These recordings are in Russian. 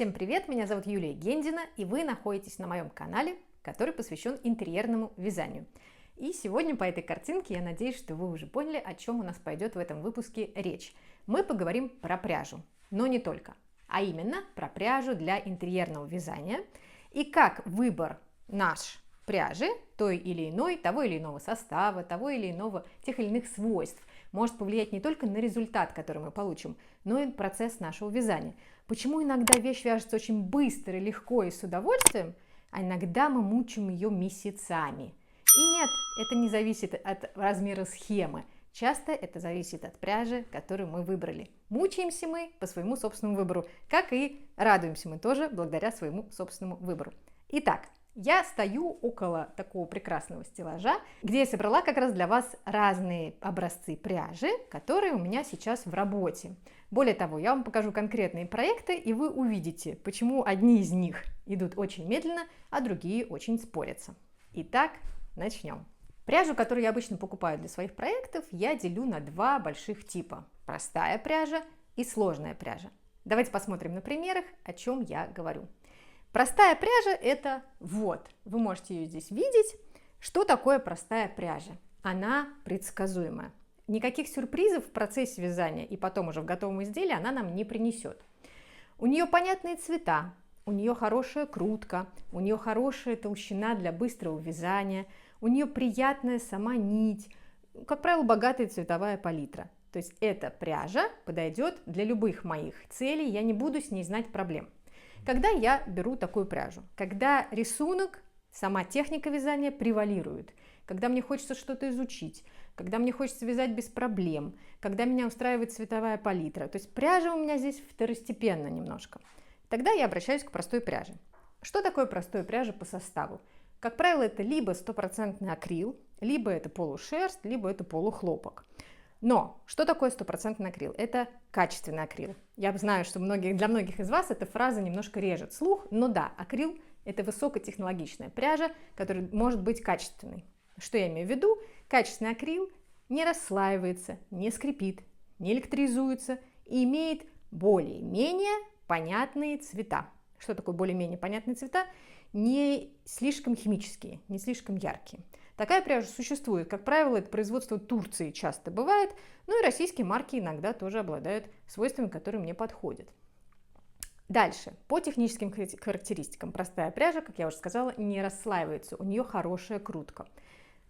Всем привет, меня зовут Юлия Гендина, и вы находитесь на моем канале, который посвящен интерьерному вязанию. И сегодня по этой картинке я надеюсь, что вы уже поняли, о чем у нас пойдет в этом выпуске речь. Мы поговорим про пряжу, но не только, а именно про пряжу для интерьерного вязания и как выбор наш пряжи, той или иной, того или иного состава, того или иного, тех или иных свойств, может повлиять не только на результат, который мы получим, но и на процесс нашего вязания. Почему иногда вещь вяжется очень быстро, легко и с удовольствием, а иногда мы мучим ее месяцами. И нет, это не зависит от размера схемы. Часто это зависит от пряжи, которую мы выбрали. Мучаемся мы по своему собственному выбору, как и радуемся мы тоже благодаря своему собственному выбору. Итак, я стою около такого прекрасного стеллажа, где я собрала как раз для вас разные образцы пряжи, которые у меня сейчас в работе. Более того, я вам покажу конкретные проекты, и вы увидите, почему одни из них идут очень медленно, а другие очень спорятся. Итак, начнем. Пряжу, которую я обычно покупаю для своих проектов, я делю на два больших типа. Простая пряжа и сложная пряжа. Давайте посмотрим на примерах, о чем я говорю. Простая пряжа – это вот, вы можете ее здесь видеть. Что такое простая пряжа? Она предсказуемая. Никаких сюрпризов в процессе вязания и потом уже в готовом изделии она нам не принесет. У нее понятные цвета, у нее хорошая крутка, у нее хорошая толщина для быстрого вязания, у нее приятная сама нить, как правило, богатая цветовая палитра. То есть эта пряжа подойдет для любых моих целей, я не буду с ней знать проблем. Когда я беру такую пряжу? Когда рисунок, сама техника вязания превалирует, когда мне хочется что-то изучить, когда мне хочется вязать без проблем, когда меня устраивает цветовая палитра. То есть пряжа у меня здесь второстепенно немножко. Тогда я обращаюсь к простой пряже. Что такое простая пряжа по составу? Как правило, это либо стопроцентный акрил, либо это полушерсть, либо это полухлопок. Но что такое стопроцентный акрил? Это качественный акрил. Я знаю, что для многих из вас эта фраза немножко режет слух, но да, акрил – это высокотехнологичная пряжа, которая может быть качественной. Что я имею в виду? Качественный акрил не расслаивается, не скрипит, не электризуется и имеет более-менее понятные цвета. Что такое более-менее понятные цвета? Не слишком химические, не слишком яркие. Такая пряжа существует. Как правило, это производство Турции часто бывает, но и российские марки иногда тоже обладают свойствами, которые мне подходят. Дальше. По техническим характеристикам. Простая пряжа, как я уже сказала, не расслаивается. У нее хорошая крутка.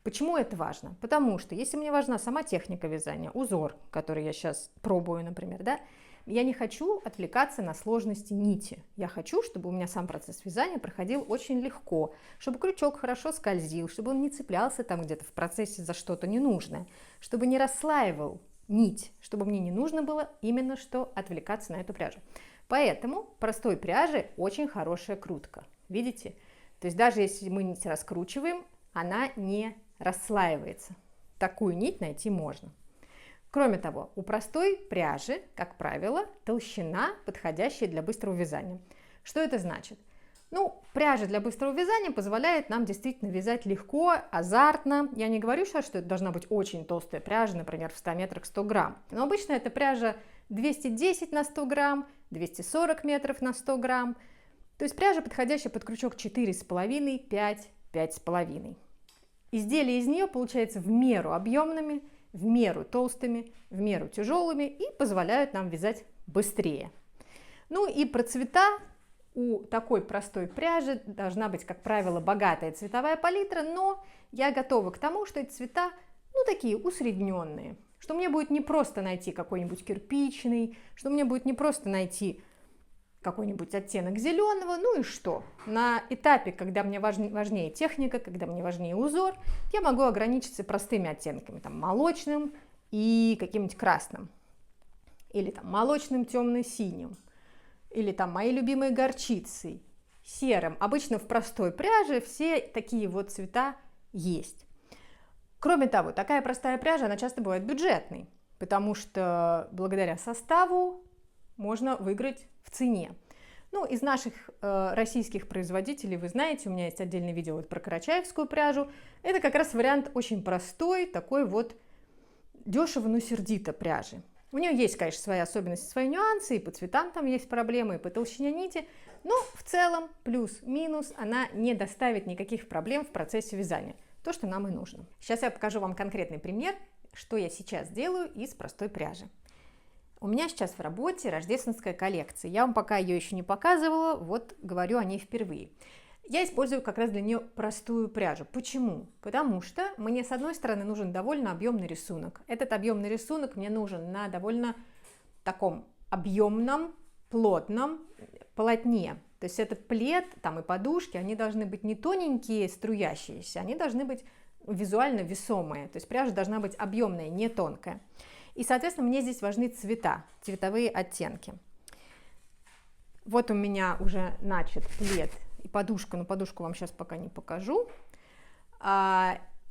Почему это важно? Потому что если мне важна сама техника вязания, узор, который я сейчас пробую, например, да, я не хочу отвлекаться на сложности нити. Я хочу, чтобы у меня сам процесс вязания проходил очень легко, чтобы крючок хорошо скользил, чтобы он не цеплялся там где-то в процессе за что-то ненужное, чтобы не расслаивал нить, чтобы мне не нужно было именно что отвлекаться на эту пряжу. Поэтому простой пряжи очень хорошая крутка. Видите? То есть даже если мы нить раскручиваем, она не расслаивается. Такую нить найти можно. Кроме того, у простой пряжи, как правило, толщина, подходящая для быстрого вязания. Что это значит? Пряжа для быстрого вязания позволяет нам действительно вязать легко, азартно. Я не говорю сейчас, что это должна быть очень толстая пряжа, например, в 100 метрах 100 грамм. Но обычно это пряжа 210 на 100 грамм, 240 метров на 100 грамм. То есть пряжа, подходящая под крючок 4,5, 5, 5,5. Изделия из нее получаются в меру объемными, в меру толстыми, в меру тяжелыми и позволяют нам вязать быстрее. И про цвета. У такой простой пряжи должна быть, как правило, богатая цветовая палитра, но я готова к тому, что эти цвета, такие усредненные, что мне будет не просто найти какой-нибудь кирпичный, что мне будет не просто найти какой-нибудь оттенок зеленого, и что? На этапе, когда мне важнее техника, когда мне важнее узор, я могу ограничиться простыми оттенками, молочным и каким-нибудь красным, или молочным темно-синим, или моей любимой горчицей, серым. Обычно в простой пряже все такие вот цвета есть. Кроме того, такая простая пряжа, она часто бывает бюджетной, потому что благодаря составу можно выиграть в цене. Из наших российских производителей, вы знаете, у меня есть отдельное видео про карачаевскую пряжу. Это как раз вариант очень простой, такой вот дешево, но сердито пряжи. У нее есть, конечно, свои особенности, свои нюансы, и по цветам там есть проблемы, и по толщине нити, но в целом плюс-минус она не доставит никаких проблем в процессе вязания. То, что нам и нужно. Сейчас я покажу вам конкретный пример, что я сейчас делаю из простой пряжи. У меня сейчас в работе рождественская коллекция. Я вам пока ее еще не показывала, вот говорю о ней впервые. Я использую как раз для нее простую пряжу. Почему? Потому что мне, с одной стороны, нужен довольно объемный рисунок. Этот объемный рисунок мне нужен на довольно таком объемном, плотном полотне. То есть этот плед там и подушки, они должны быть не тоненькие, струящиеся, они должны быть визуально весомые. То есть пряжа должна быть объемная, не тонкая. И, соответственно, мне здесь важны цвета, цветовые оттенки. Вот у меня уже начат плед и подушка, но подушку вам сейчас пока не покажу.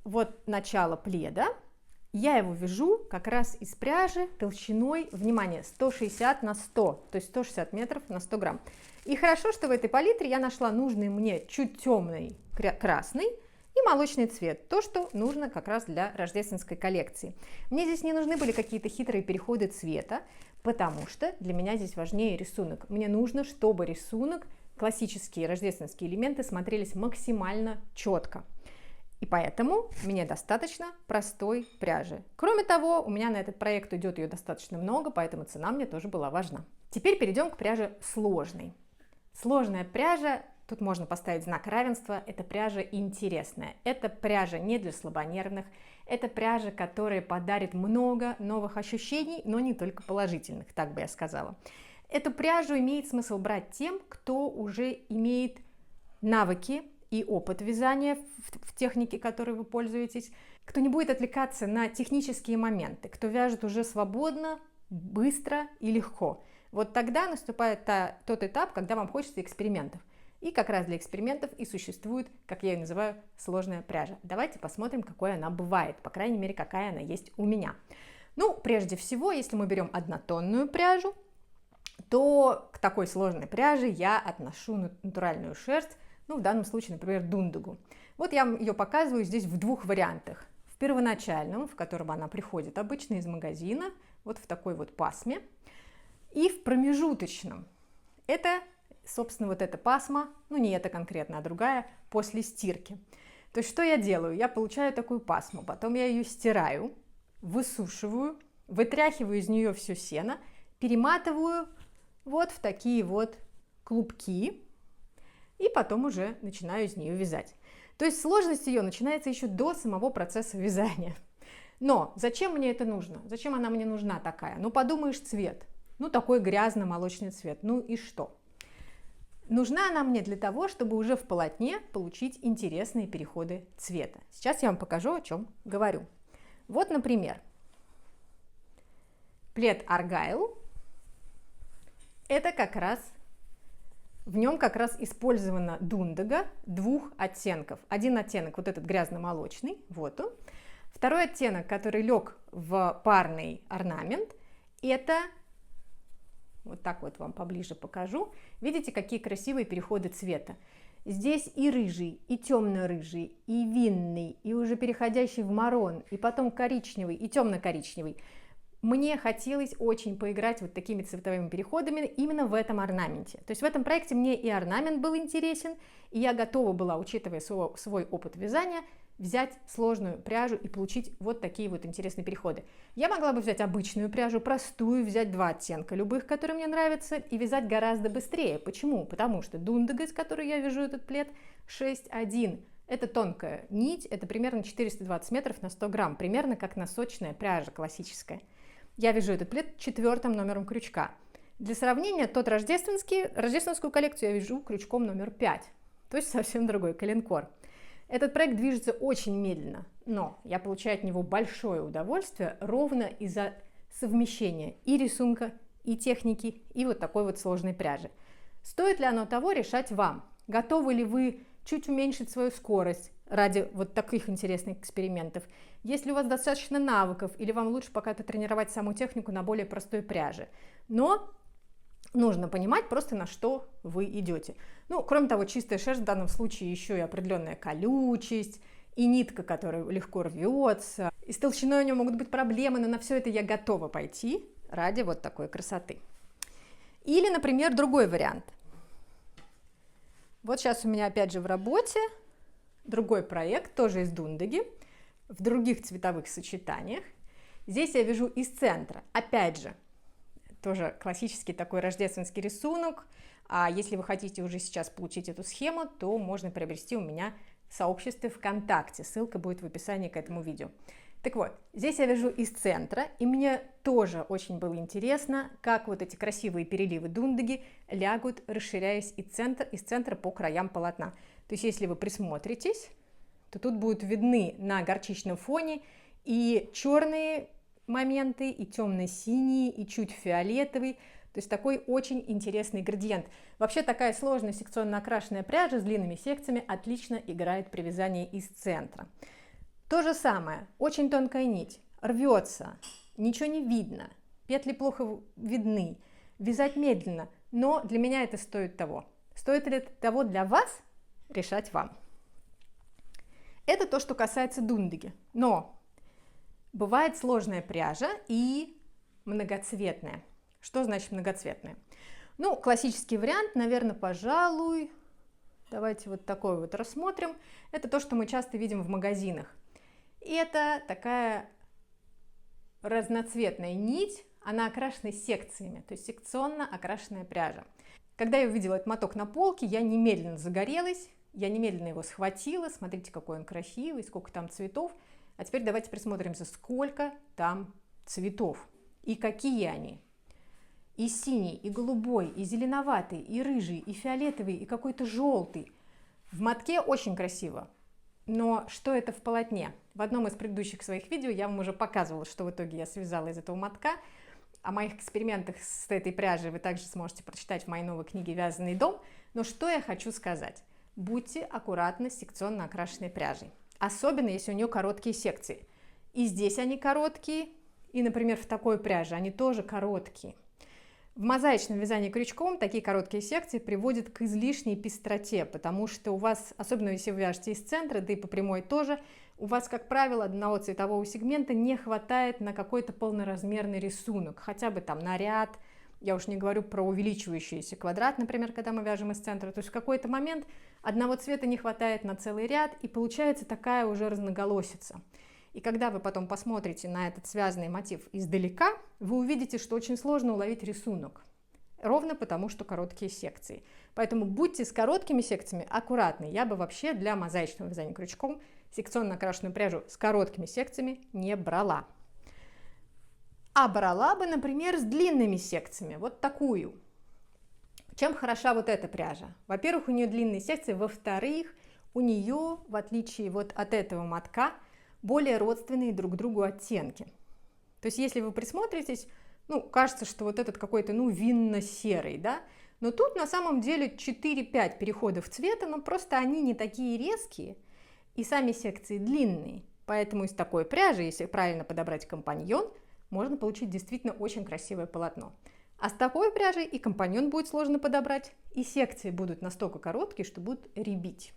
Вот начало пледа. Я его вяжу как раз из пряжи толщиной, внимание, 160 на 100, то есть 160 метров на 100 грамм. И хорошо, что в этой палитре я нашла нужный мне чуть темный красный и молочный цвет, то, что нужно как раз для рождественской коллекции. Мне здесь не нужны были какие-то хитрые переходы цвета, потому что для меня здесь важнее рисунок. Мне нужно, чтобы рисунок, классические рождественские элементы смотрелись максимально четко. И поэтому мне достаточно простой пряжи. Кроме того, у меня на этот проект идет ее достаточно много, поэтому цена мне тоже была важна. Теперь перейдем к пряже сложной. Сложная пряжа, тут можно поставить знак равенства, это пряжа интересная. Это пряжа не для слабонервных, это пряжа, которая подарит много новых ощущений, но не только положительных, так бы я сказала. Эту пряжу имеет смысл брать тем, кто уже имеет навыки и опыт вязания в технике, которой вы пользуетесь, кто не будет отвлекаться на технические моменты, кто вяжет уже свободно, быстро и легко. Вот тогда наступает тот этап, когда вам хочется экспериментов. И как раз для экспериментов и существует, как я ее называю, сложная пряжа. Давайте посмотрим, какой она бывает, по крайней мере, какая она есть у меня. Ну, прежде всего, если мы берем однотонную пряжу, то к такой сложной пряже я отношу натуральную шерсть, ну, в данном случае, например, дундугу. Вот я вам ее показываю здесь в двух вариантах. В первоначальном, в котором она приходит обычно из магазина, вот в такой вот пасме, и в промежуточном. Это, собственно, вот эта пасма, ну, не эта конкретно, а другая, после стирки. То есть, что я делаю? Я получаю такую пасму, потом я ее стираю, высушиваю, вытряхиваю из нее все сено, перематываю вот в такие вот клубки, и потом уже начинаю из нее вязать. То есть сложность ее начинается еще до самого процесса вязания. Но зачем мне это нужно? Зачем она мне нужна такая? Ну, подумаешь, цвет. Ну, такой грязно-молочный цвет. Ну и что? Нужна она мне для того, чтобы уже в полотне получить интересные переходы цвета. Сейчас я вам покажу, о чем говорю. Вот, например, плед Argyle. Это как раз... В нем как раз использована дундуга двух оттенков. Один оттенок, вот этот грязно-молочный, вот он. Второй оттенок, который лег в парный орнамент, это, вот так вот вам поближе покажу. Видите, какие красивые переходы цвета. Здесь и рыжий, и темно-рыжий, и винный, и уже переходящий в марон, и потом коричневый, и темно-коричневый. Мне хотелось очень поиграть вот такими цветовыми переходами именно в этом орнаменте. То есть в этом проекте мне и орнамент был интересен, и я готова была, учитывая свой опыт вязания, взять сложную пряжу и получить вот такие вот интересные переходы. Я могла бы взять обычную пряжу, простую, взять два оттенка любых, которые мне нравятся, и вязать гораздо быстрее. Почему? Потому что дундуга, с которой я вяжу этот плед, 6,1. Это тонкая нить, это примерно 420 метров на 100 грамм, примерно как носочная пряжа классическая. Я вяжу этот плед 4 номером крючка. Для сравнения, рождественскую коллекцию я вяжу крючком номер 5, то есть совсем другой коленкор. Этот проект движется очень медленно, но я получаю от него большое удовольствие ровно из-за совмещения и рисунка, и техники, и вот такой вот сложной пряжи. Стоит ли оно того, решать вам. Готовы ли вы чуть уменьшить свою скорость ради вот таких интересных экспериментов? Если у вас достаточно навыков, или вам лучше пока-то тренировать саму технику на более простой пряже. Но нужно понимать просто, на что вы идете. Ну, кроме того, чистая шерсть в данном случае еще и определенная колючесть, и нитка, которая легко рвется, и с толщиной у нее могут быть проблемы, но на все это я готова пойти ради вот такой красоты. Или, например, другой вариант. Вот сейчас у меня опять же в работе другой проект, тоже из Дундеги, в других цветовых сочетаниях. Здесь я вяжу из центра, опять же, тоже классический такой рождественский рисунок. А если вы хотите уже сейчас получить эту схему, то можно приобрести у меня в сообществе ВКонтакте, ссылка будет в описании к этому видео. Так вот, здесь я вяжу из центра, и мне тоже очень было интересно, как вот эти красивые переливы Дундеги лягут, расширяясь из центра по краям полотна. То есть, если вы присмотритесь, то тут будут видны на горчичном фоне и черные моменты, и темно-синие, и чуть фиолетовый. То есть такой очень интересный градиент. Вообще такая сложная секционно окрашенная пряжа с длинными секциями отлично играет при вязании из центра. То же самое, очень тонкая нить, рвется, ничего не видно, петли плохо видны, вязать медленно, но для меня это стоит того. Стоит ли это того для вас, решать вам. Это то, что касается Дундеги, но бывает сложная пряжа и многоцветная. Что значит многоцветная? Ну, классический вариант, наверное, пожалуй, давайте вот такой вот рассмотрим. Это то, что мы часто видим в магазинах. И это такая разноцветная нить, она окрашена секциями, то есть секционно окрашенная пряжа. Когда я увидела этот моток на полке, я немедленно загорелась, я немедленно его схватила. Смотрите, какой он красивый, сколько там цветов. А теперь давайте присмотримся, сколько там цветов и какие они. И синий, и голубой, и зеленоватый, и рыжий, и фиолетовый, и какой-то желтый. В мотке очень красиво. Но что это в полотне? В одном из предыдущих своих видео я вам уже показывала, что в итоге я связала из этого мотка. О моих экспериментах с этой пряжей вы также сможете прочитать в моей новой книге «Вязаный дом». Но что я хочу сказать? Будьте аккуратны с секционно окрашенной пряжей. Особенно, если у нее короткие секции. И здесь они короткие, и, например, в такой пряже они тоже короткие. В мозаичном вязании крючком такие короткие секции приводят к излишней пестроте, потому что у вас, особенно если вы вяжете из центра, да и по прямой тоже, у вас, как правило, одного цветового сегмента не хватает на какой-то полноразмерный рисунок, хотя бы там на ряд, я уж не говорю про увеличивающийся квадрат, например, когда мы вяжем из центра, то есть в какой-то момент одного цвета не хватает на целый ряд, и получается такая уже разноголосица. И когда вы потом посмотрите на этот связанный мотив издалека, вы увидите, что очень сложно уловить рисунок. Ровно потому, что короткие секции. Поэтому будьте с короткими секциями аккуратны. Я бы вообще для мозаичного вязания крючком секционно окрашенную пряжу с короткими секциями не брала. А брала бы, например, с длинными секциями. Вот такую. Чем хороша вот эта пряжа? Во-первых, у нее длинные секции. Во-вторых, у нее, в отличие вот от этого мотка, более родственные друг другу оттенки. То есть, если вы присмотритесь, ну, кажется, что вот этот какой-то, ну, винно-серый, да, но тут на самом деле 4-5 переходов цвета, но просто они не такие резкие, и сами секции длинные. Поэтому из такой пряжи, если правильно подобрать компаньон, можно получить действительно очень красивое полотно. А с такой пряжей и компаньон будет сложно подобрать, и секции будут настолько короткие, что будут рябить.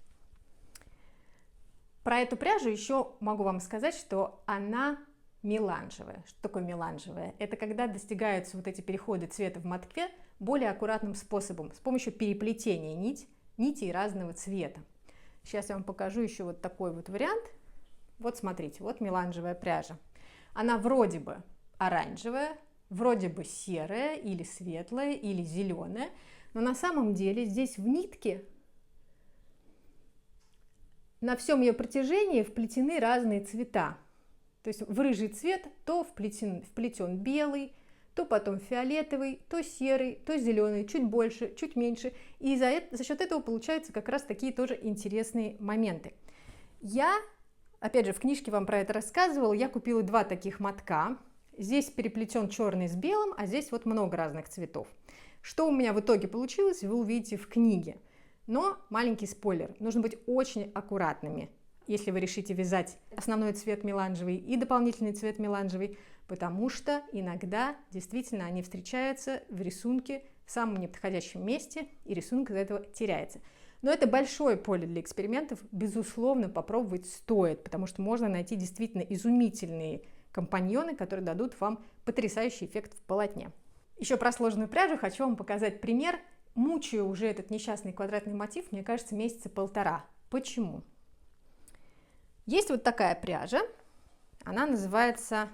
Про эту пряжу еще могу вам сказать, что она меланжевая. Что такое меланжевая? Это когда достигаются вот эти переходы цвета в мотке более аккуратным способом, с помощью переплетения нитей разного цвета. Сейчас я вам покажу еще вот такой вот вариант. Вот смотрите, вот меланжевая пряжа. Она вроде бы оранжевая, вроде бы серая или светлая или зеленая, но на самом деле здесь в нитке на всем ее протяжении вплетены разные цвета. То есть в рыжий цвет то вплетен белый, то потом фиолетовый, то серый, то зеленый, чуть больше, чуть меньше. И за счет этого получаются как раз такие тоже интересные моменты. Я, опять же, в книжке вам про это рассказывала, я купила два таких мотка. Здесь переплетен черный с белым, а здесь вот много разных цветов. Что у меня в итоге получилось, вы увидите в книге. Но маленький спойлер, нужно быть очень аккуратными, если вы решите вязать основной цвет меланжевый и дополнительный цвет меланжевый, потому что иногда действительно они встречаются в рисунке в самом неподходящем месте, и рисунок из-за этого теряется. Но это большое поле для экспериментов, безусловно, попробовать стоит, потому что можно найти действительно изумительные компаньоны, которые дадут вам потрясающий эффект в полотне. Еще про сложную пряжу хочу вам показать пример. Мучаю уже этот несчастный квадратный мотив, мне кажется, месяца полтора. Почему? Есть вот такая пряжа, она называется,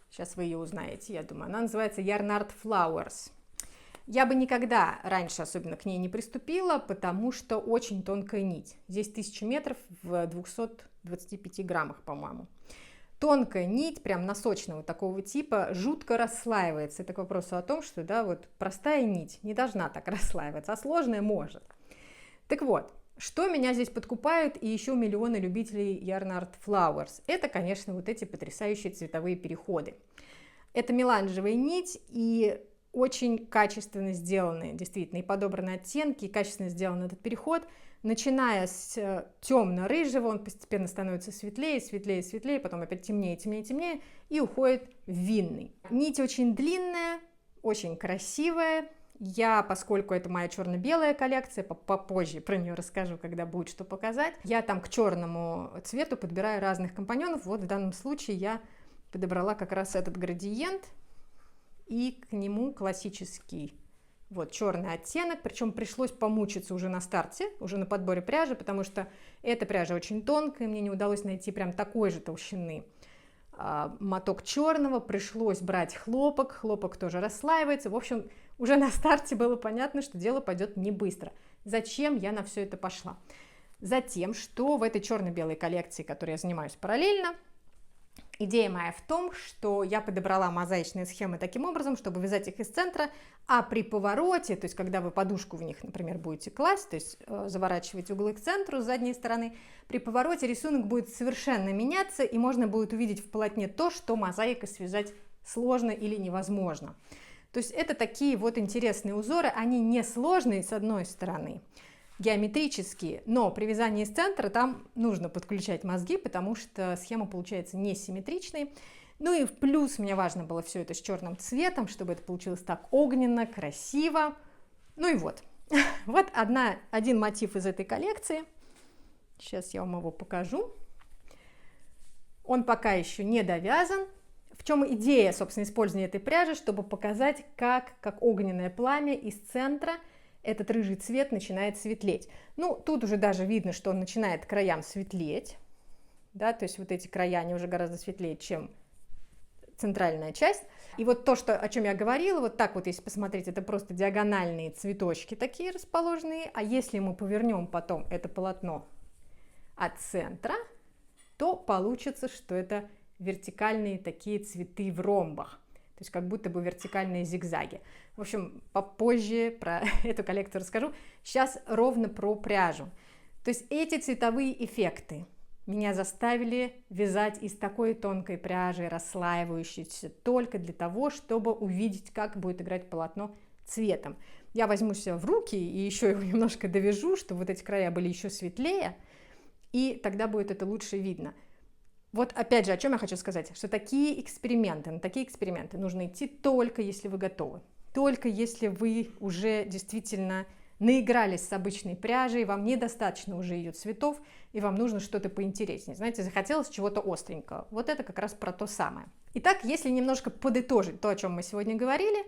сейчас вы ее узнаете, я думаю, она называется Yarn Art Flowers. Я бы никогда раньше особенно к ней не приступила, потому что очень тонкая нить. Здесь 1000 метров в 225 граммах, по-моему. Тонкая нить, прям носочного такого типа, жутко расслаивается. Это к вопросу о том, что, да, вот простая нить не должна так расслаиваться, а сложная может. Так вот, что меня здесь подкупает и еще миллионы любителей Yarn Art Flowers? Это, конечно, вот эти потрясающие цветовые переходы. Это меланжевая нить и очень качественно сделаны, действительно, и подобраны оттенки, и качественно сделан этот переход. Начиная с темно-рыжего, он постепенно становится светлее, светлее, светлее, потом опять темнее, темнее, темнее, и уходит в винный. Нить очень длинная, очень красивая. Я, поскольку это моя черно-белая коллекция, попозже про нее расскажу, когда будет что показать, я там к черному цвету подбираю разных компаньонов. Вот в данном случае я подобрала как раз этот градиент, и к нему классический вот черный оттенок, причем пришлось помучиться уже на старте, уже на подборе пряжи, потому что эта пряжа очень тонкая, мне не удалось найти прям такой же толщины моток черного, пришлось брать хлопок, хлопок тоже расслаивается, в общем, уже на старте было понятно, что дело пойдет не быстро. Зачем я на все это пошла? Затем, что в этой черно-белой коллекции, которой я занимаюсь параллельно, идея моя в том, что я подобрала мозаичные схемы таким образом, чтобы вязать их из центра, а при повороте, то есть когда вы подушку в них, например, будете класть, то есть заворачивать углы к центру с задней стороны, при повороте рисунок будет совершенно меняться, и можно будет увидеть в полотне то, что мозаикой связать сложно или невозможно. То есть это такие вот интересные узоры, они не сложные с одной стороны, геометрические, но при вязании из центра там нужно подключать мозги, потому что схема получается несимметричной. Ну и в плюс мне важно было все это с черным цветом, чтобы это получилось так огненно, красиво. Ну и вот. Вот один мотив из этой коллекции. Сейчас я вам его покажу. Он пока еще не довязан. В чем идея, собственно, использования этой пряжи, чтобы показать, как огненное пламя из центра этот рыжий цвет начинает светлеть. Ну, тут уже даже видно, что он начинает к краям светлеть. Да, то есть вот эти края, они уже гораздо светлее, чем центральная часть. И вот то, о чем я говорила, вот так вот, если посмотреть, это просто диагональные цветочки такие расположенные. А если мы повернем потом это полотно от центра, то получится, что это вертикальные такие цветы в ромбах. То есть как будто бы вертикальные зигзаги. В общем, попозже про эту коллекцию расскажу. Сейчас ровно про пряжу. То есть эти цветовые эффекты меня заставили вязать из такой тонкой пряжи, расслаивающейся, только для того, чтобы увидеть, как будет играть полотно цветом. Я возьму себя в руки и еще его немножко довяжу, чтобы вот эти края были еще светлее, и тогда будет это лучше видно. Вот опять же, о чем я хочу сказать, что на такие эксперименты нужно идти только если вы готовы, только если вы уже действительно наигрались с обычной пряжей, вам недостаточно уже ее цветов, и вам нужно что-то поинтереснее. Знаете, захотелось чего-то остренького. Вот это как раз про то самое. Итак, если немножко подытожить то, о чем мы сегодня говорили,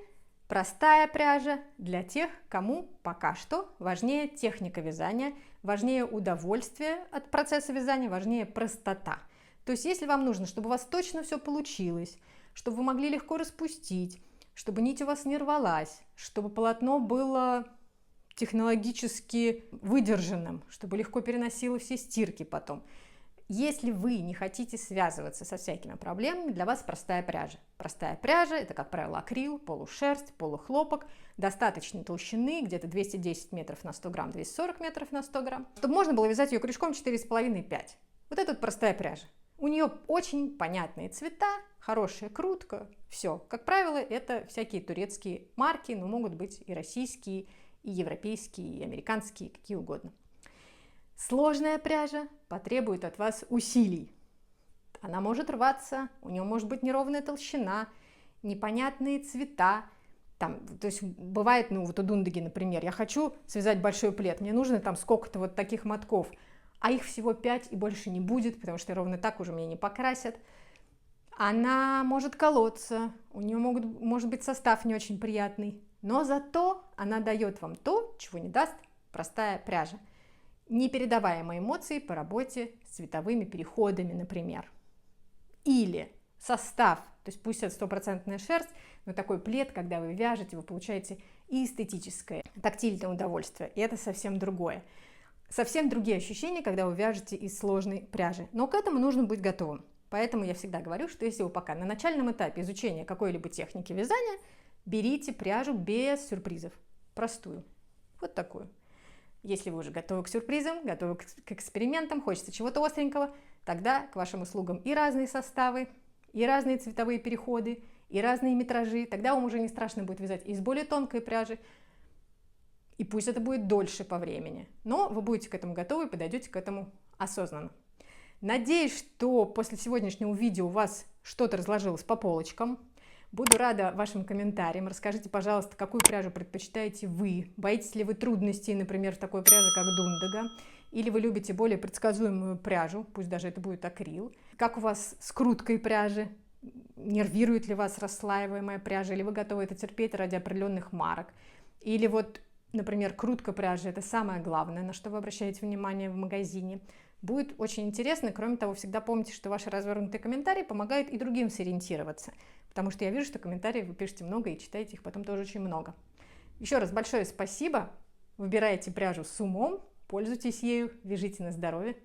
простая пряжа для тех, кому пока что важнее техника вязания, важнее удовольствие от процесса вязания, важнее простота. То есть, если вам нужно, чтобы у вас точно все получилось, чтобы вы могли легко распустить, чтобы нить у вас не рвалась, чтобы полотно было технологически выдержанным, чтобы легко переносило все стирки потом. Если вы не хотите связываться со всякими проблемами, для вас простая пряжа. Простая пряжа – это, как правило, акрил, полушерсть, полухлопок, достаточной толщины, где-то 210 метров на 100 грамм, 240 метров на 100 грамм, чтобы можно было вязать ее крючком 4,5-5. Вот это вот простая пряжа. У нее очень понятные цвета, хорошая крутка, все. Как правило, это всякие турецкие марки, но могут быть и российские, и европейские, и американские, какие угодно. Сложная пряжа потребует от вас усилий. Она может рваться, у нее может быть неровная толщина, непонятные цвета. То есть бывает, вот у Дундеги, например, я хочу связать большой плед, мне нужно там сколько-то вот таких мотков, а их всего 5 и больше не будет, потому что ровно так уже меня не покрасят. Она может колоться, у нее может быть состав не очень приятный, но зато она дает вам то, чего не даст простая пряжа. Непередаваемые эмоции по работе с цветовыми переходами, например. Или состав, то есть пусть это стопроцентная шерсть, но такой плед, когда вы вяжете, вы получаете и эстетическое, тактильное удовольствие, и это совсем другое. Совсем другие ощущения, когда вы вяжете из сложной пряжи, но к этому нужно быть готовым. Поэтому я всегда говорю, что если вы пока на начальном этапе изучения какой-либо техники вязания, берите пряжу без сюрпризов, простую, вот такую. Если вы уже готовы к сюрпризам, готовы к экспериментам, хочется чего-то остренького, тогда к вашим услугам и разные составы, и разные цветовые переходы, и разные метражи. Тогда вам уже не страшно будет вязать из более тонкой пряжи, и пусть это будет дольше по времени. Но вы будете к этому готовы и подойдете к этому осознанно. Надеюсь, что после сегодняшнего видео у вас что-то разложилось по полочкам. Буду рада вашим комментариям. Расскажите, пожалуйста, какую пряжу предпочитаете вы. Боитесь ли вы трудностей, например, в такой пряже, как Дундага? Или вы любите более предсказуемую пряжу, пусть даже это будет акрил? Как у вас с круткой пряжи? Нервирует ли вас расслаиваемая пряжа? Или вы готовы это терпеть ради определенных марок? Или вот, например, крутка пряжи – это самое главное, на что вы обращаете внимание в магазине. Будет очень интересно. Кроме того, всегда помните, что ваши развернутые комментарии помогают и другим сориентироваться. Потому что я вижу, что комментарии вы пишете много и читаете их потом тоже очень много. Еще раз большое спасибо. Выбирайте пряжу с умом, пользуйтесь ею, вяжите на здоровье.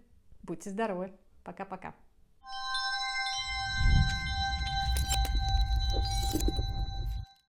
Будьте здоровы. Пока-пока.